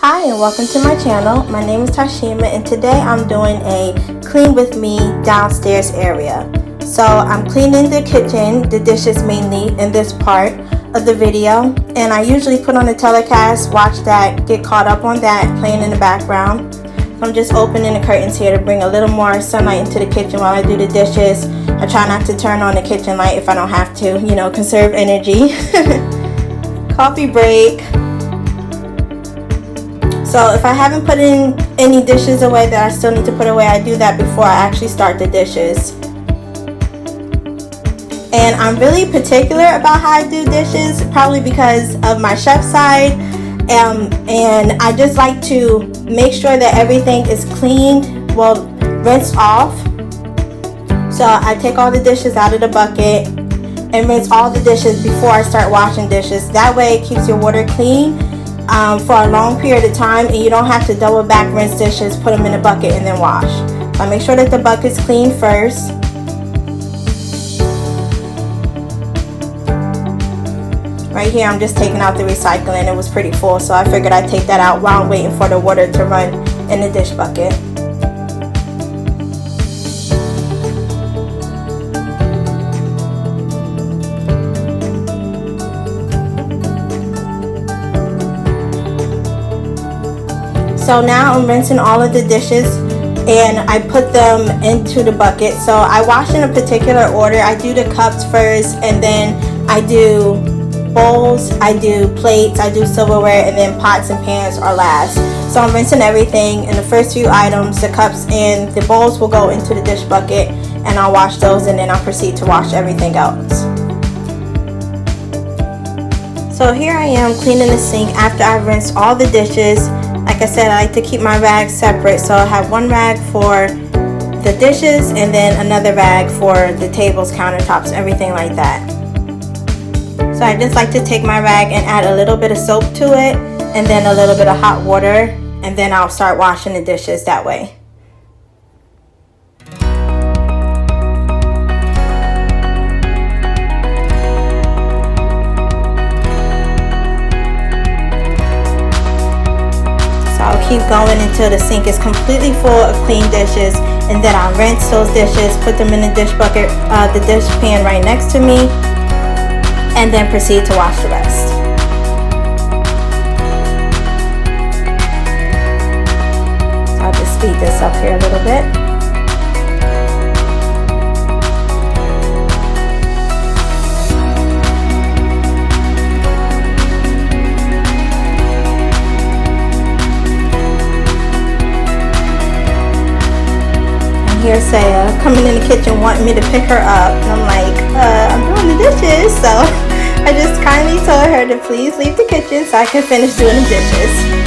Hi and welcome to my channel. My name is Tashima and today I'm doing a clean with me downstairs area. So I'm cleaning the kitchen, the dishes mainly in this part of the video, and I usually put on the telecast, watch that, get caught up on that, playing in the background. So I'm just opening the curtains here to bring a little more sunlight into the kitchen while I do the dishes. I try not to turn on the kitchen light if I don't have to, conserve energy. Coffee break. So if I haven't put in any dishes away that I still need to put away, I do that before I actually start the dishes. And I'm really particular about how I do dishes, probably because of my chef side. And I just like to make sure that everything is cleaned, rinsed off. So I take all the dishes out of the bucket and rinse all the dishes before I start washing dishes. That way it keeps your water clean for a long period of time, and you don't have to double back rinse dishes, put them in a bucket and then wash. So I make sure that the bucket's clean first. Right here I'm just taking out the recycling. It was pretty full, so I figured I'd take that out while I'm waiting for the water to run in the dish bucket. So now I'm rinsing all of the dishes and I put them into the bucket. So I wash in a particular order. I do the cups first, and then I do bowls, I do plates, I do silverware, and then pots and pans are last. So I'm rinsing everything, and the first few items, the cups and the bowls, will go into the dish bucket, and I'll wash those, and then I'll proceed to wash everything else. So here I am cleaning the sink after I've rinsed all the dishes. Like I said, I like to keep my rags separate, so I have one rag for the dishes and then another rag for the tables, countertops, everything like that. So I just like to take my rag and add a little bit of soap to it and then a little bit of hot water, and then I'll start washing the dishes that way. I'll keep going until the sink is completely full of clean dishes, and then I'll rinse those dishes, put them in the dish bucket, the dish pan right next to me, and then proceed to wash the rest. So I'll just speed this up here a little bit. Here's Saya coming in the kitchen wanting me to pick her up, and I'm like, I'm doing the dishes. So I just kindly told her to please leave the kitchen so I can finish doing the dishes.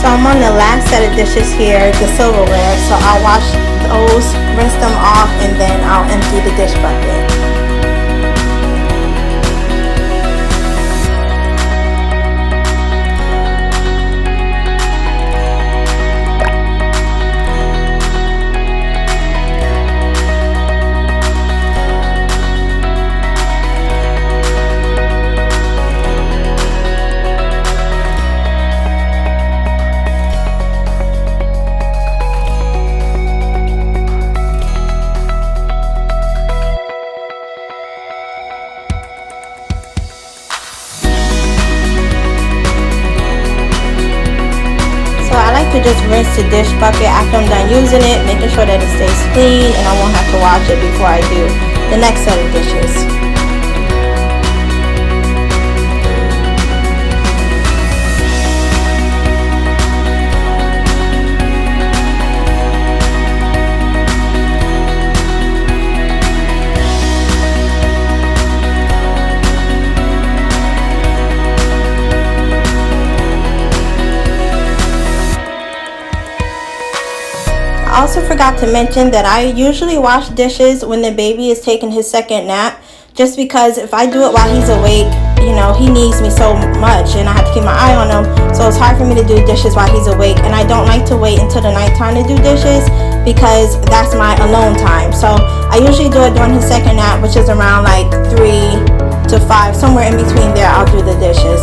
So I'm on the last set of dishes here, the silverware, so I'll wash those, rinse them off, and then I'll empty the dish bucket. To just rinse the dish bucket after I'm done using it, making sure that it stays clean and I won't have to wash it before I do the next set of dishes. also forgot to mention that I usually wash dishes when the baby is taking his second nap, just because if I do it while he's awake, you know, he needs me so much and I have to keep my eye on him. So it's hard for me to do dishes while he's awake, and I don't like to wait until the nighttime to do dishes because that's my alone time. So I usually do it during his second nap, which is around like 3 to 5, somewhere in between there. I'll do the dishes.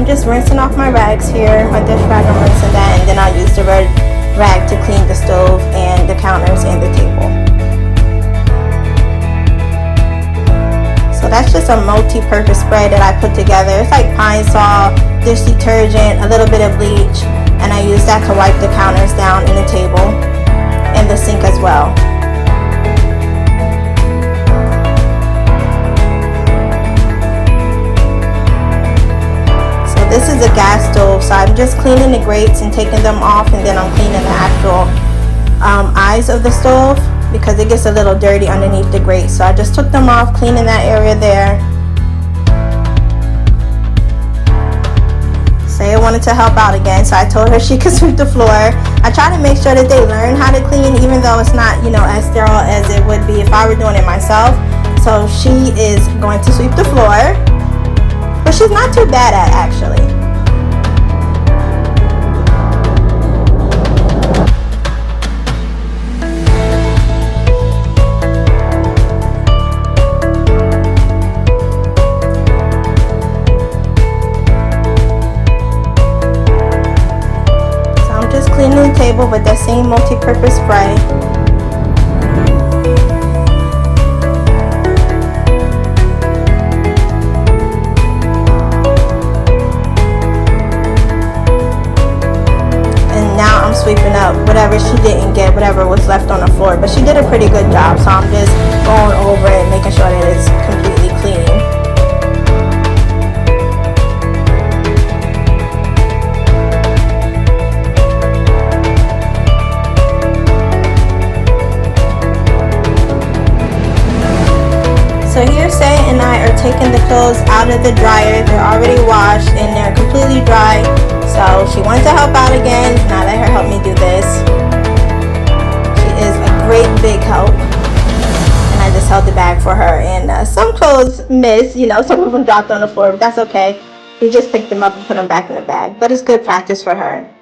Just rinsing off my rags here, my dish rag, I'm rinsing that, and then I'll use the red rag to clean the stove and the counters and the table. So that's just a multi-purpose spray that I put together. It's like pine sol, dish detergent, a little bit of bleach, and I use that to wipe the counters down and the table and the sink as well. This is a gas stove, so I'm just cleaning the grates and taking them off, and then I'm cleaning the actual eyes of the stove because it gets a little dirty underneath the grate. So I just took them off, cleaning that area there. Saya wanted to help out again, so I told her she could sweep the floor. I try to make sure that they learn how to clean, even though it's not, you know, as sterile as it would be if I were doing it myself. So she is going to sweep the floor. But she's not too bad at, actually. So I'm just cleaning the table with that same multi-purpose spray. Sweeping up whatever she didn't get, whatever was left on the floor, but she did a pretty good job, so I'm just going over it and making sure that it's completely clean. So here Saya and I are taking the clothes out of the dryer. They're already washed and they're completely dry. So she wanted to help out again, and I let her help me do this. She is a great big help, and I just held the bag for her. And some clothes missed, you know, some of them dropped on the floor, but that's okay. We just picked them up and put them back in the bag. But it's good practice for her.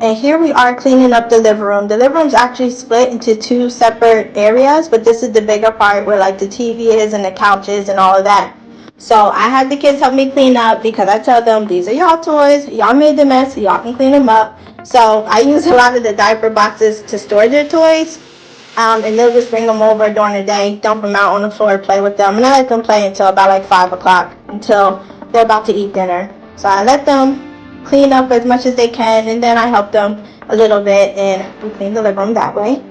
And here we are cleaning up the living room. The living room is actually split into 2 separate areas, but this is the bigger part where like the TV is and the couches and all of that. So I had the kids help me clean up because I tell them these are y'all toys, y'all made the mess, y'all can clean them up. So I use a lot of the diaper boxes to store their toys, and they'll just bring them over during the day, dump them out on the floor, play with them, and I let them play until about like 5 o'clock, until they're about to eat dinner. So I let them clean up as much as they can, and then I help them a little bit, and we clean the living room that way.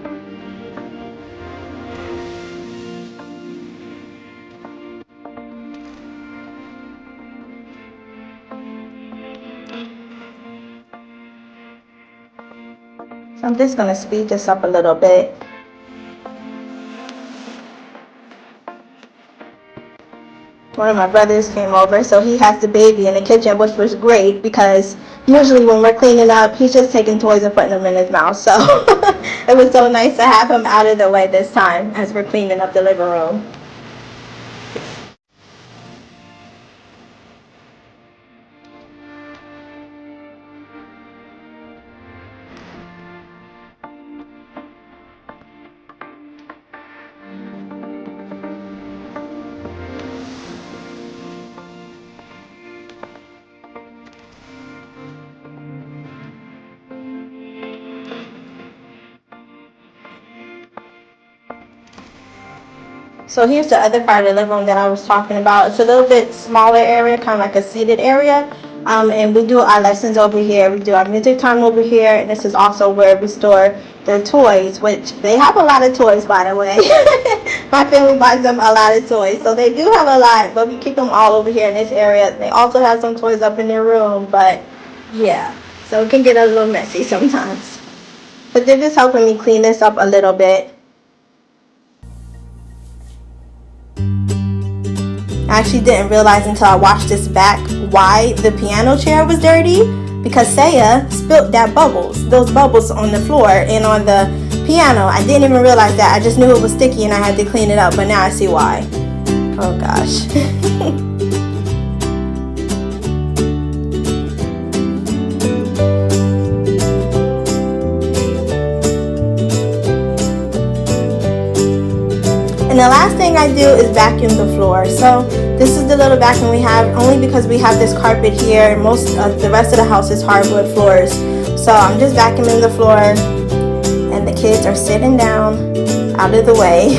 So I'm just going to speed this up a little bit. One of my brothers came over, so he has the baby in the kitchen, which was great because usually when we're cleaning up, he's just taking toys and putting them in his mouth. So it was so nice to have him out of the way this time as we're cleaning up the living room. So here's the other part of the living room that I was talking about. It's a little bit smaller area, kind of like a seated area. And we do our lessons over here. We do our music time over here. And this is also where we store their toys, which they have a lot of toys, by the way. My family buys them a lot of toys, so they do have a lot, but we keep them all over here in this area. They also have some toys up in their room, but yeah, so it can get a little messy sometimes. But they're just helping me clean this up a little bit. I actually didn't realize until I watched this back why the piano chair was dirty, because Saya spilled those bubbles on the floor and on the piano. I didn't even realize that. I just knew it was sticky and I had to clean it up, but now I see why. Oh gosh. And the last thing I do is vacuum the floor. So this is the little vacuum we have, only because we have this carpet here. Most of the rest of the house is hardwood floors. So I'm just vacuuming the floor, and the kids are sitting down out of the way.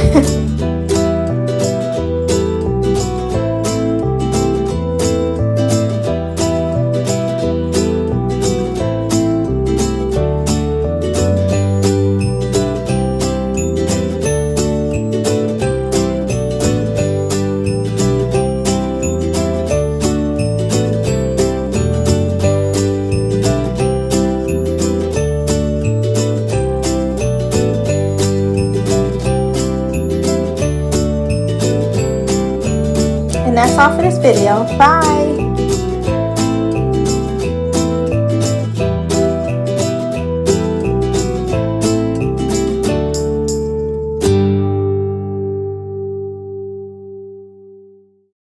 And that's all for this video. Bye!